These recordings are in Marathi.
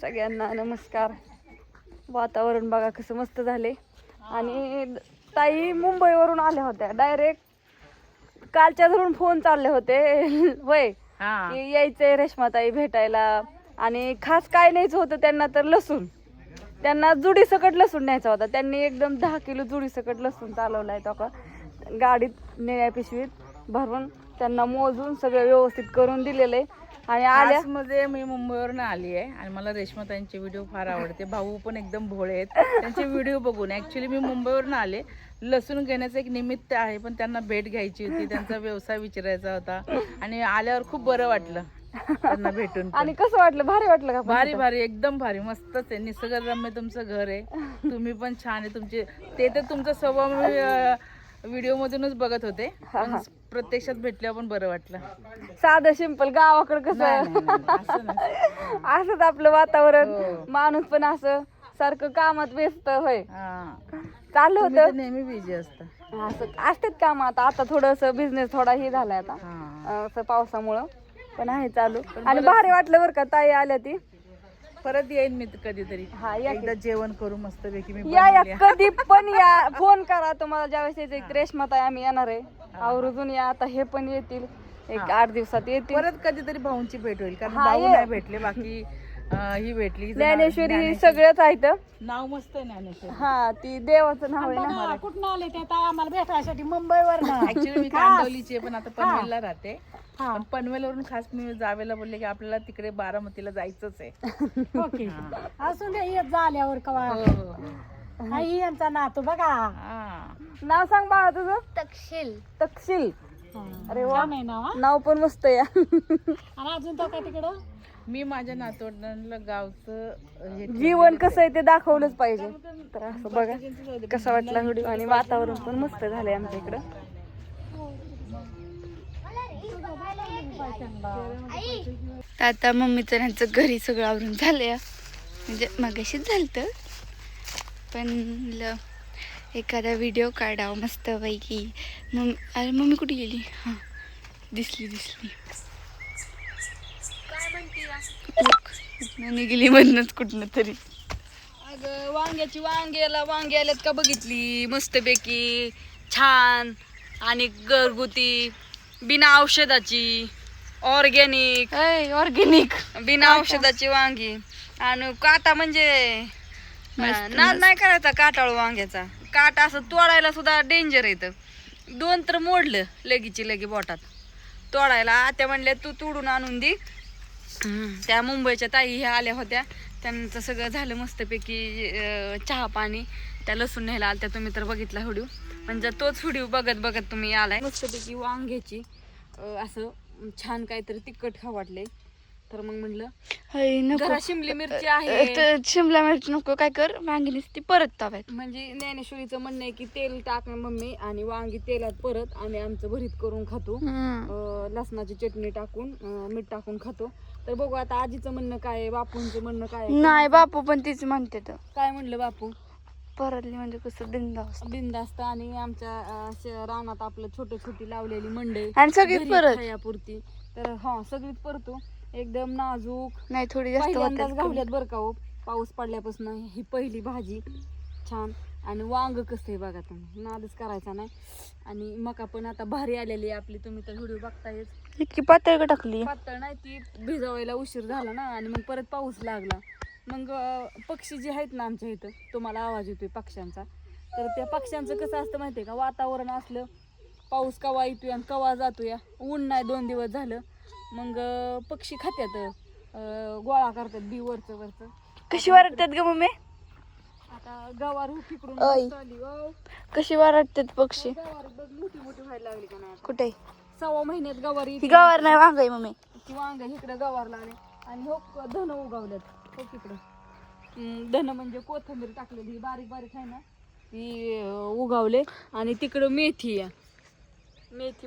सगळ्यांना नमस्कार. वातावरण बघा कसं मस्त झाले. आणि ताई मुंबईवरून आल्या होत्या डायरेक्ट. कालच्या धरून फोन चालले होते होय की यायचंय रेश्माताई भेटायला. आणि खास काय न्यायचं होतं त्यांना तर लसूण. त्यांना जुडी सकट लसूण न्यायचा होता. त्यांनी एकदम 10 किलो जुडी सकट लसूण चालवलाय. तो का गाडीत निळ्या पिशवीत भरून त्यांना मोजून सगळं व्यवस्थित करून दिलेलं आहे. आणि आल्या मध्ये मी मुंबईवरून आली आहे आणि मला रेश्माताईंचे व्हिडिओ फार आवडते. भाऊ पण एकदम भोळे आहेत त्यांचे व्हिडिओ बघून. ऍक्च्युली मी मुंबईवरून आले, लसूण घेण्याचं एक निमित्त आहे, पण त्यांना भेट घ्यायची होती, त्यांचा व्यवसाय विचारायचा होता आणि आल्यावर खूप बरं वाटलं त्यांना भेटून. आणि कसं वाटलं? भारी वाटलं का? भारी भारी एकदम भारी, मस्तच आहे. निसर्गरम्य तुमचं घर आहे, तुम्ही पण छान आहे. तुमचे ते तर तुमचा स्वभाव व्हिडिओ मधूनच बघत होते, प्रत्यक्षात भेटल्यावर पण बरं वाटलं. साधं सिंपल गावाकडे कसं असंच आपलं वातावरण. माणूस पण असं सारखं कामात व्यस्त होय चाललं होतं. नेहमी बिझी असतं. असं असतेच काम. आता थोडस बिझनेस थोडा हे झालाय आता असं पावसामुळं, पण आहे चालू. आणि भारी वाटलं बरं का ताई आल्या ती. परत येईन मी कधीतरी. हा एकदा जेवण करू मस्त पैकी. मी या कधी पण या, फोन करा तुम्हाला ज्यावेळेस यायचं. रेश्माताई आम्ही येणार आहे, आवर्जून या. आता हे पण येतील एक 8 दिवसात येतील. परत कधीतरी भाऊंची भेट होईल, कारण भाऊ नाही भेटले, बाकी ही भेटली. ज्ञानेश्वरी सगळंच आहेत. नाव मस्त आहे ज्ञानेश्वरी. हा ती देवाचं नाव आहे ना. कुठं आले ते आम्हाला भेटायसाठी मुंबईवर. ऍक्च्युली मी कांदवलीची पण आता पनवेलला राहते. पण पनवेलवरून खास मी जावेला बोलले की आपल्याला तिकडे बारामतीला जायचंच आहे. ओके असू दे, येत झाल्यावर कवा. आई यांचा नातू बघा. नाव सांग बाळा तुझं. तक्षशिल. तक्षशिल. अरे वा, नाही नाव. नाव पण मस्त आहे. आणि अजून तो काय तिकडं. मी माझ्या नातवंडांना गावचं जीवन कसं आहे ते दाखवलंच पाहिजे. तर असं बघा कसा वाटला व्हिडिओ. आणि वातावरण पण मस्त झालंय आमच्या इकडं. आता मम्मीचं यांचं घरी सगळं आवरून झालंय, म्हणजे मगाशीच झालं. पण एखादा व्हिडिओ काढावं मस्त पैकी. अरे मम्मी कुठे गेली? हां दिसली. काय म्हणते गेली मधनच कुठनं तरी. अगं वांगी आल्यात का बघितली? मस्तपैकी छान आणि घरगुती, बिना औषधाची, ऑर्गॅनिक बिना औषधाची वांगी. आणि काटा म्हणजे नाद नाही करायचा काटाळू वांग्याचा. काटा असं तोडायला सुद्धा डेंजर येतं. 2 तर मोडलं लगी बोटात तोडायला. आत्या म्हणल्या तू तोडून आणून दे. त्या मुंबईच्या ताई ह्या आल्या होत्या, त्यांचं सगळं झालं मस्तपैकी चहा पाणी. त्या लसूण न्यायला आल्या, तुम्ही तर बघितला व्हिडिओ. म्हणजे तोच व्हिडिओ बघत तुम्ही आलाय. मस्तपैकी वांग्याची असं छान काहीतरी तिखट खाऊ वाटले. तर मग म्हणलं जरा शिमली मिरची आहे. शिमला मिरची नको, काय कर वांगी नुसती परत ताव्यात. म्हणजे ज्ञानेश्वरीचं म्हणणं आहे की तेल टाक मम्मी आणि वांगी तेलात परत, आणि आमचं भरीत करून खातो लसणाची चटणी टाकून, मीठ टाकून खातो. तर बघू आता आजीचं म्हणणं काय आहे, बापूंचं म्हणणं काय आहे. नाही बापू पण तीच म्हणते. तर काय म्हणलं बापू? परतली म्हणजे कसं बिंदास्त. आणि आमच्या रानात आपलं छोटी लावलेली मंडई आणि सगळीच परत खायापुरती. तर हा सगळीच परतो. एकदम नाजूक नाही, थोडी जास्त गावल्यात बरं का हो. पाऊस पडल्यापासून ही पहिली भाजी छान. आणि वांग कसं आहे बघा तुम्ही, नादच करायचा नाही. आणि मका पण आता भारी आलेली आहे आपली, तुम्ही तर व्हिडिओ बघतायच. इतकी पातळ टाकली? पातळ नाही, ती भिजवायला उशीर झाला ना, आणि मग परत पाऊस लागला. मग पक्षी जे आहेत ना आमच्या इथं, तुम्हाला आवाज येतोय पक्ष्यांचा. तर त्या पक्ष्यांचं कसं असतं माहितीये का, वातावरण असलं पाऊस कवा येतोय आणि कवा जातोय. ऊन नाही 2 दिवस झालं, मग पक्षी खात्यात, गोळा करतात बी वरचं. कशी वारटतात ग मम्मी? आता गवार तिकडून कशी वारटतात पक्षी? मोठी व्हायला लागली का नाही? कुठे 6 महिन्यात गवार. गवार नाही, वांग आहे मम्मी. ती वांग इकडे गवार लागले. आणि हो धन उगवल्यात हो तिकडं. धन म्हणजे कोथिंबीर टाकलेली बारीक आहे ना, ती उगवले. आणि तिकडं मेथी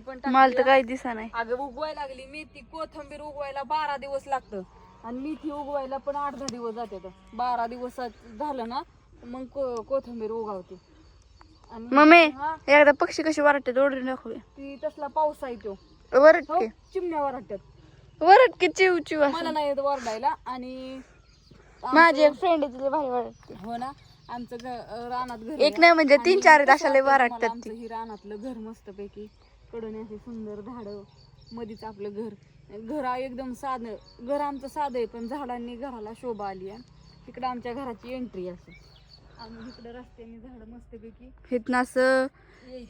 पण मला तर काही दिसा नाही. अगं उगवायला लागली मेथी. कोथिंबीर उगवायला 12 दिवस लागतं, आणि मेथी उगवायला पण 8-10 दिवस जाते. 12 दिवस झालं ना मग कोथिंबीर उगवते. मम्मी एकदा पक्षी कशी वरटतात ओढून दाखवूया. ती तसला पाऊस आहे तो. चिमण्या वरटतात. वरट की चिव मला नाही येत वरडायला. आणि माझी एक फ्रेंड आहे तिला भारी वाटते. हो ना, आमचं रानात घर एक नाही म्हणजे 3-4 आणि अशा लय कसं भारी वाटतं वाटतात आमचं ही रानातलं घर मस्त पैकी कडून असे सुंदर झाडं, मधीच आपलं घर एकदम साधं घर आमचं साधं आहे, पण झाडांनी घराला शोभा आली आहे. तिकडं आमच्या घराची एंट्री असते आणि इकडं रस्त्याने झाडं मस्त पैकी इथनं असं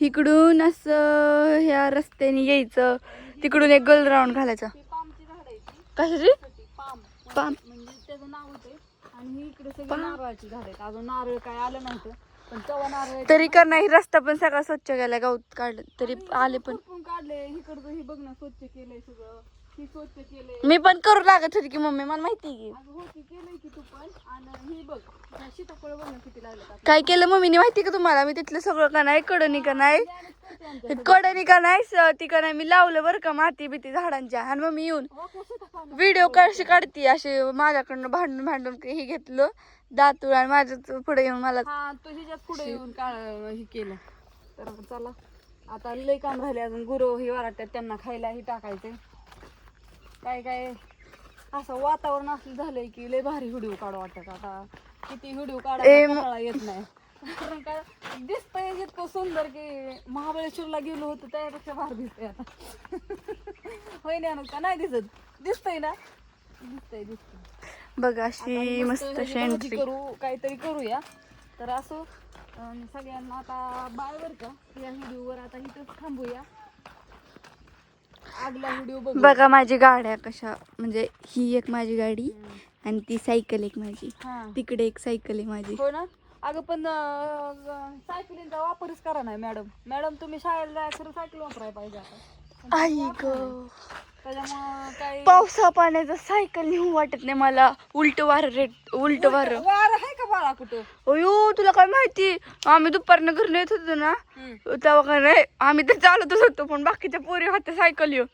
इकडून असं ह्या रस्त्याने यायचं, तिकडून एक गोल राऊंड घालायचा. ही पामची झाडं आहे ती कशाची? Palm palm. म्हणजे त्याचं नाव होते. आणि ही इकडे सगळी नारळाची झाड आहेत. अजून नारळ काय आलं नव्हतं, पण तेव्हा नारळ तरी का नाही, रस्ता पण सगळा स्वच्छ केला, गवत काढलं तरी आले. पण खुरपून काढले. इकडचं ही बघ ना, स्वच्छ केलंय सगळं, ही स्वच्छ केलंय. मी पण करू लागत होती की मम्मी, मला माहिती की अगं हो की केलंय की तू पण. आणि ही बघ सीताफळ बघ ना किती लागले. काय केलं मम्मीने माहिती का तुम्हाला. मी तिथलं सगळं का नाही, कडणी का नाही, कडणी का नाही, ती का नाही, मी लावलं बरं का माती बिती झाडांच्या. आणि मग मी येऊन व्हिडिओ कशी काढती असे माझ्याकडनं भांडून भांडून हे घेतलं दातूळ आणि माझ्या पुढे येऊन मला हा तू हिच्यात पुढे येऊन हे केलं. तर चला आता लय काम राहिले अजून. गुरु ही वाटतात त्यांना खायला ही टाकायचे. काय काय असं वातावरण असलं झालंय की लय भारी व्हिडिओ काढू वाटतात. आता किती व्हिडिओ काढायला येत नाही, कारण काय दिसतंय इतकं सुंदर की महाबळेश्वरला गेलो होतो त्यापेक्षा भारी दिसतंय आता. होय ना का नाही दिसत? दिसतंय ना, दिसतंय. बघा अशी मस्त भाजी एंट्री. करू, काहीतरी करूया. तर असं सगळ्यांना आता बाय बर का, या व्हिडिओवर आता इथंच थांबूया. आगला व्हिडिओ बघू. बघा माझी गाड्या कशा, म्हणजे ही एक माझी गाडी आणि ती सायकल एक माझी, हा तिकडे एक सायकल आहे माझी. हो ना. अगं पण सायकलींचा वापरच करा नाही मॅडम तुम्ही शाळेला जायचं तर सायकल वापरायला पाहिजे आता. आई ग, त्याच्यामुळं काही पावसा पाण्याचं सायकल नेऊ वाटत नाही मला. उलट वार वार आहे का बाळा कुठं? अयो तुला काय माहिती, आम्ही दुपारनं घरी येत होतो ना, तेव्हा काय नाही, आम्ही तर चालतच होतो पण बाकीच्या पोरी होत्या सायकल येऊ,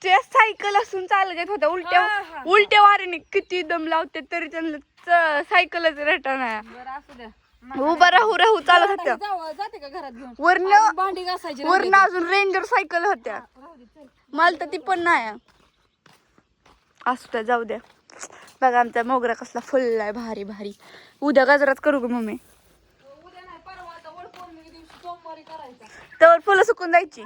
त्या सायकल असून चालत येत होत्या उलट्या वाऱ्याने. किती दम लावते तरी त्यांना सायकलच रेटा नाही. बरं असू द्या. उभा राहू चालत होत्या. जाते का घरात घेऊन? वरनं भांडी घासायची. वरनं अजून रेंजर सायकल होत्या, मला तर ती पण नाही. असू द्या, जाऊ द्या. बघा आमचा मोगरा कसला फुललाय भारी भारी. उद्या गजरात करू का मम्मी? उद्या नाही परवा, आता वडपौर्णिमे दिवशी सोमवारी करायचा. तर फुलं सुकून जायची.